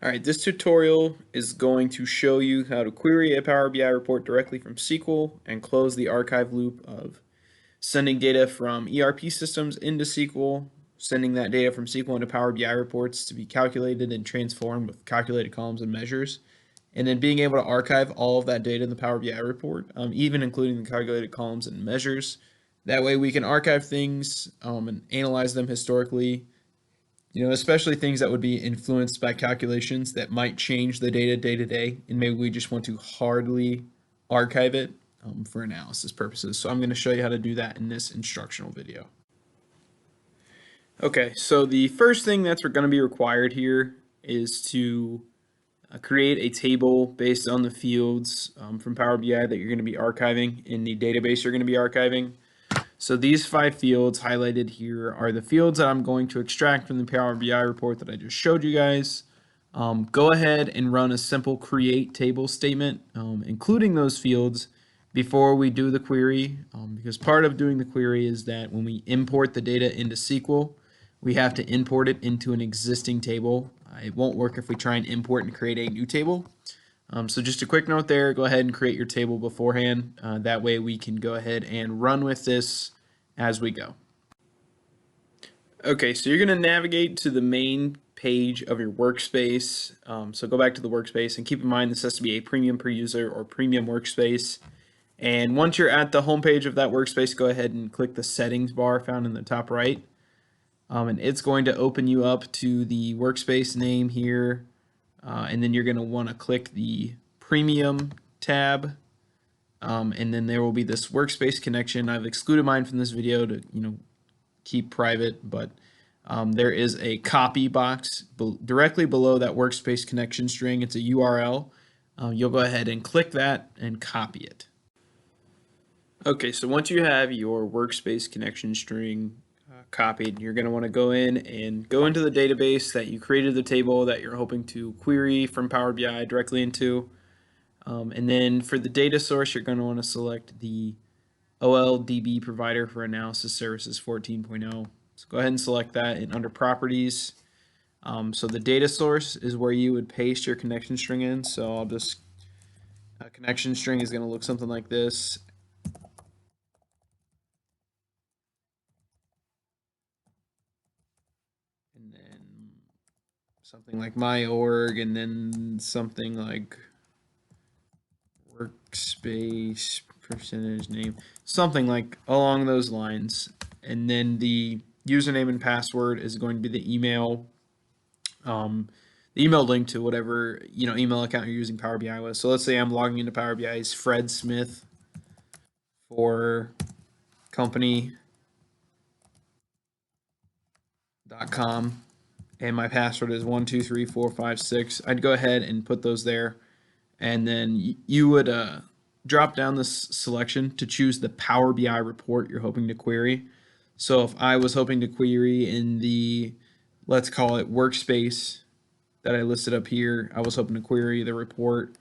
All right, this tutorial is going to show you how to query a Power BI report directly from SQL and close the archive loop of sending data from ERP systems into SQL, sending that data from SQL into Power BI reports to be calculated and transformed with calculated columns and measures, and then being able to archive all of that data in the Power BI report, even including the calculated columns and measures. That way we can archive things and analyze them historically, especially things that would be influenced by calculations that might change the data day to day, and maybe we just want to hardly archive it for analysis purposes. So I'm going to show you how to do that in this instructional video. Okay, so the first thing that's going to be required here is to create a table based on the fields from Power BI that you're going to be archiving in the database you're going to be archiving. So these 5 fields highlighted here are the fields that I'm going to extract from the Power BI report that I just showed you guys. Go ahead and run a simple create table statement, including those fields before we do the query, because part of doing the query is that when we import the data into SQL, we have to import it into an existing table. It won't work if we try and import and create a new table. So just a quick note there, go ahead and create your table beforehand. That way we can go ahead and run with this as we go. Okay, so you're going to navigate to the main page of your workspace. So go back to the workspace and keep in mind this has to be a premium per user or premium workspace. And once you're at the home page of that workspace, go ahead and click the settings bar found in the top right. And it's going to open you up to the workspace name here. And then you're going to want to click the premium tab. And then there will be this workspace connection. I've excluded mine from this video to keep private, but there is a copy box directly below that workspace connection string. It's a URL. You'll go ahead and click that and copy it. Okay, so once you have your workspace connection string copied, you're going to want to go in and go into the database that you created the table that you're hoping to query from Power BI directly into. And then for the data source, you're going to want to select the OLDB provider for analysis services 14.0. So go ahead and select that, and under properties, so the data source is where you would paste your connection string in. So I'll just, connection string is going to look something like this. And then something like my org, and then something like workspace percentage name, something like along those lines. And then the username and password is going to be the email link to whatever email account you're using Power BI with. So let's say I'm logging into Power BI's Fred Smith for company.com, and my password is 123456. I'd go ahead and put those there, and then you would drop down this selection to choose the Power BI report you're hoping to query. So if I was hoping to query in the, let's call it workspace that I listed up here, I was hoping to query the report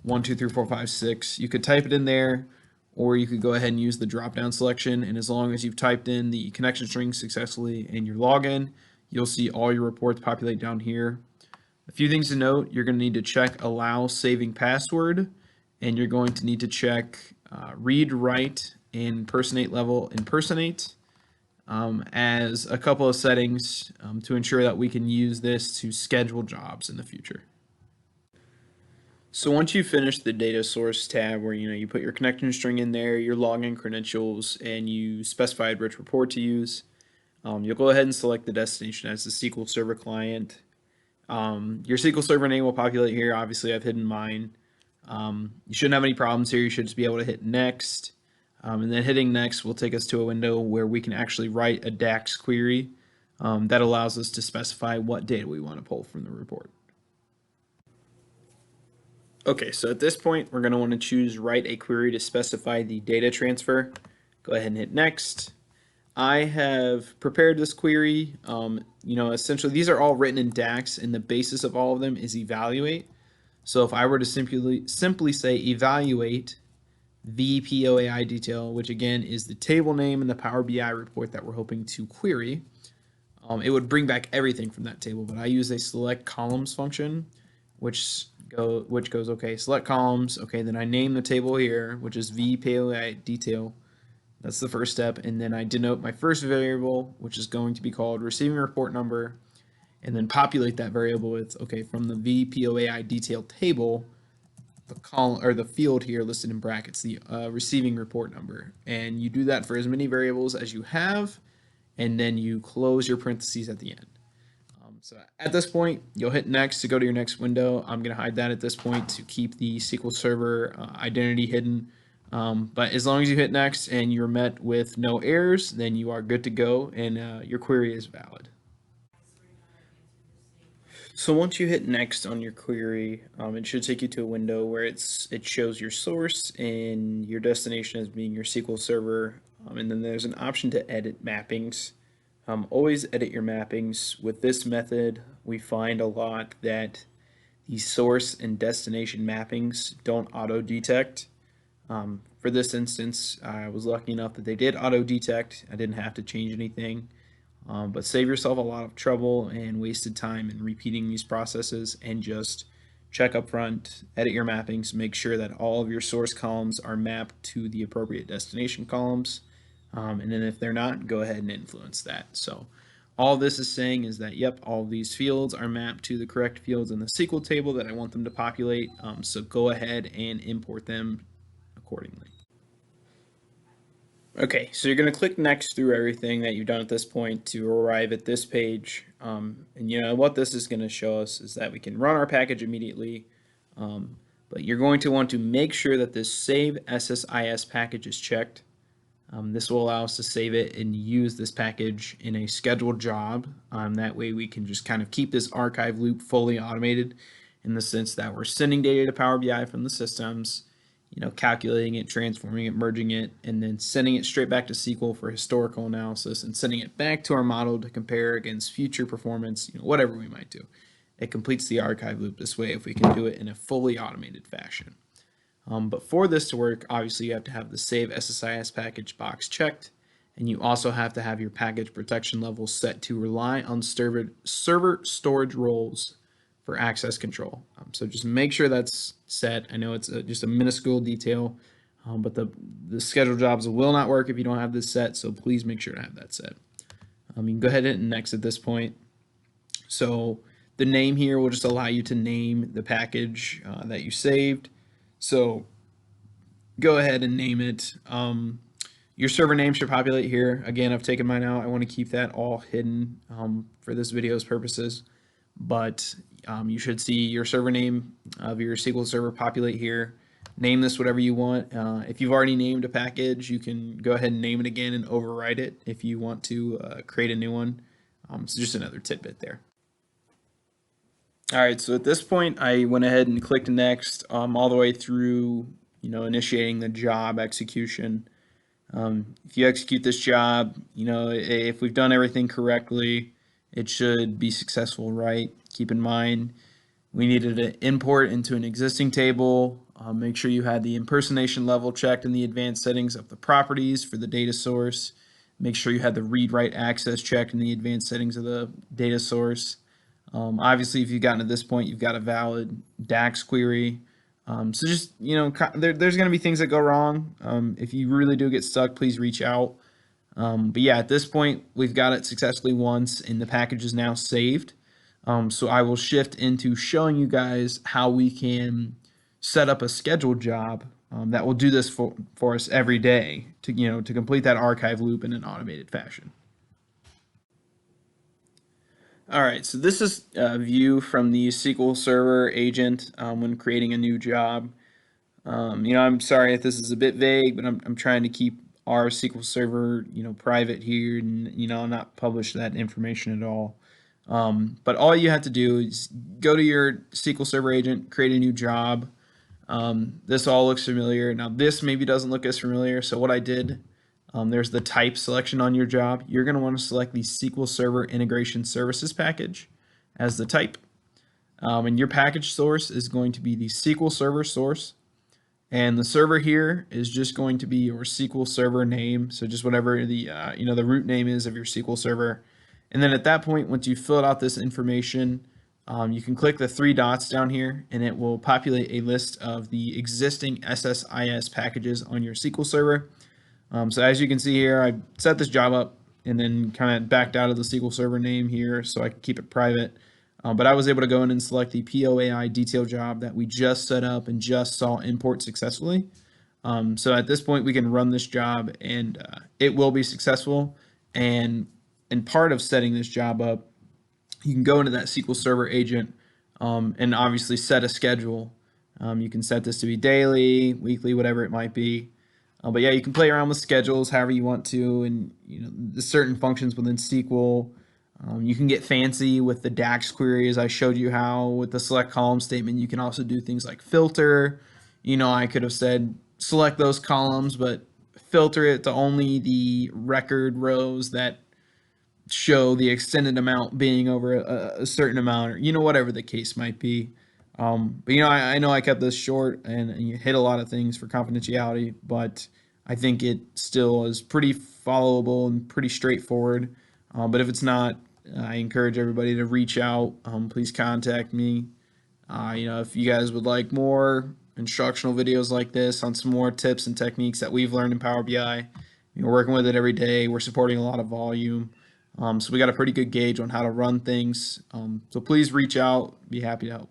123456. You could type it in there, or you could go ahead and use the drop down selection, and as long as you've typed in the connection string successfully and your login, you'll see all your reports populate down here. A few things to note: you're going to need to check allow saving password, and you're going to need to check read, write, and impersonate level impersonate as a couple of settings to ensure that we can use this to schedule jobs in the future. So once you finish the data source tab where you put your connection string in there, your login credentials, and you specified which report to use, you'll go ahead and select the destination as the SQL Server client. Your SQL Server name will populate here. Obviously, I've hidden mine. You shouldn't have any problems here. You should just be able to hit next. And then hitting next will take us to a window where we can actually write a DAX query that allows us to specify what data we want to pull from the report. Okay, so at this point, we're going to want to choose write a query to specify the data transfer. Go ahead and hit next. I have prepared this query. Essentially, these are all written in DAX, and the basis of all of them is evaluate. So if I were to simply say evaluate VPOAI detail, which again is the table name in the Power BI report that we're hoping to query, it would bring back everything from that table. But I use a select columns function, which goes, okay, select columns. Okay, then I name the table here, which is VPOI detail. That's the first step, and then I denote my first variable, which is going to be called receiving report number, and then populate that variable with, okay, from the VPOAI detail table, the column or the field here listed in brackets, the receiving report number. And you do that for as many variables as you have, and then you close your parentheses at the end. So at this point, you'll hit next to go to your next window. I'm going to hide that at this point to keep the SQL Server identity hidden. But as long as you hit next and you're met with no errors, then you are good to go and your query is valid. So once you hit next on your query, it should take you to a window where it shows your source and your destination as being your SQL Server, and then there's an option to edit mappings. Always edit your mappings. With this method, we find a lot that the source and destination mappings don't auto-detect. For this instance, I was lucky enough that they did auto-detect. I didn't have to change anything. But save yourself a lot of trouble and wasted time in repeating these processes, and just check up front, edit your mappings, make sure that all of your source columns are mapped to the appropriate destination columns. And then if they're not, go ahead and influence that. So all this is saying is that, yep, all of these fields are mapped to the correct fields in the SQL table that I want them to populate. So go ahead and import them accordingly. Okay, so you're going to click next through everything that you've done at this point to arrive at this page. And you know what this is going to show us is that we can run our package immediately, but you're going to want to make sure that this save SSIS package is checked. This will allow us to save it and use this package in a scheduled job. That way we can just kind of keep this archive loop fully automated, in the sense that we're sending data to Power BI from the systems, you know, calculating it, transforming it, merging it, and then sending it straight back to SQL for historical analysis, and sending it back to our model to compare against future performance, you know, whatever we might do. It completes the archive loop this way if we can do it in a fully automated fashion. But for this to work, obviously you have to have the Save SSIS package box checked, and you also have to have your package protection level set to rely on server storage roles for access control. So just make sure that's set. I know it's just a minuscule detail, but the scheduled jobs will not work if you don't have this set, so please make sure to have that set. You can go ahead and hit next at this point. So the name here will just allow you to name the package that you saved. So go ahead and name it. Your server name should populate here. Again, I've taken mine out. I want to keep that all hidden for this video's purposes. But you should see your server name of your SQL Server populate here. Name this whatever you want. If you've already named a package, you can go ahead and name it again and overwrite it if you want to create a new one. So just another tidbit there. All right, so at this point, I went ahead and clicked next all the way through, you know, initiating the job execution. If you execute this job, you know, if we've done everything correctly, it should be successful, right? Keep in mind, we needed to import into an existing table. Make sure you had the impersonation level checked in the advanced settings of the properties for the data source. Make sure you had the read-write access checked in the advanced settings of the data source. Obviously, if you've gotten to this point, you've got a valid DAX query. So just, you know, there's going to be things that go wrong. If you really do get stuck, please reach out. But yeah, at this point, we've got it successfully once, and the package is now saved. So I will shift into showing you guys how we can set up a scheduled job that will do this for us every day to, you know, to complete that archive loop in an automated fashion. All right, so this is a view from the SQL Server agent when creating a new job. You know, I'm sorry if this is a bit vague, but I'm trying to keep our SQL Server, you know, private here, and, you know, not publish that information at all. But all you have to do is go to your SQL Server agent, create a new job. This all looks familiar. Now this maybe doesn't look as familiar. So what I did, there's the type selection on your job. You're going to want to select the SQL Server Integration Services package as the type. And your package source is going to be the SQL Server source. And the server here is just going to be your SQL Server name. So just whatever the, you know, the root name is of your SQL Server. And then at that point, once you've filled out this information, you can click the three dots down here and it will populate a list of the existing SSIS packages on your SQL Server. So as you can see here, I set this job up and then kind of backed out of the SQL Server name here so I can keep it private. But I was able to go in and select the POAI detail job that we just set up and just saw import successfully. So at this point, we can run this job and it will be successful. And part of setting this job up, you can go into that SQL Server agent and obviously set a schedule. You can set this to be daily, weekly, whatever it might be. But yeah, you can play around with schedules however you want to, and the certain functions within SQL. You can get fancy with the DAX queries. I showed you how with the select column statement, you can also do things like filter. I could have said select those columns, but filter it to only the record rows that show the extended amount being over a certain amount, or whatever the case might be. But I know I kept this short and you hit a lot of things for confidentiality, but I think it still is pretty followable and pretty straightforward. But if it's not, I encourage everybody to reach out. Please contact me. If you guys would like more instructional videos like this on some more tips and techniques that we've learned in Power BI, we're working with it every day. We're supporting a lot of volume. So we got a pretty good gauge on how to run things. So please reach out. Be happy to help.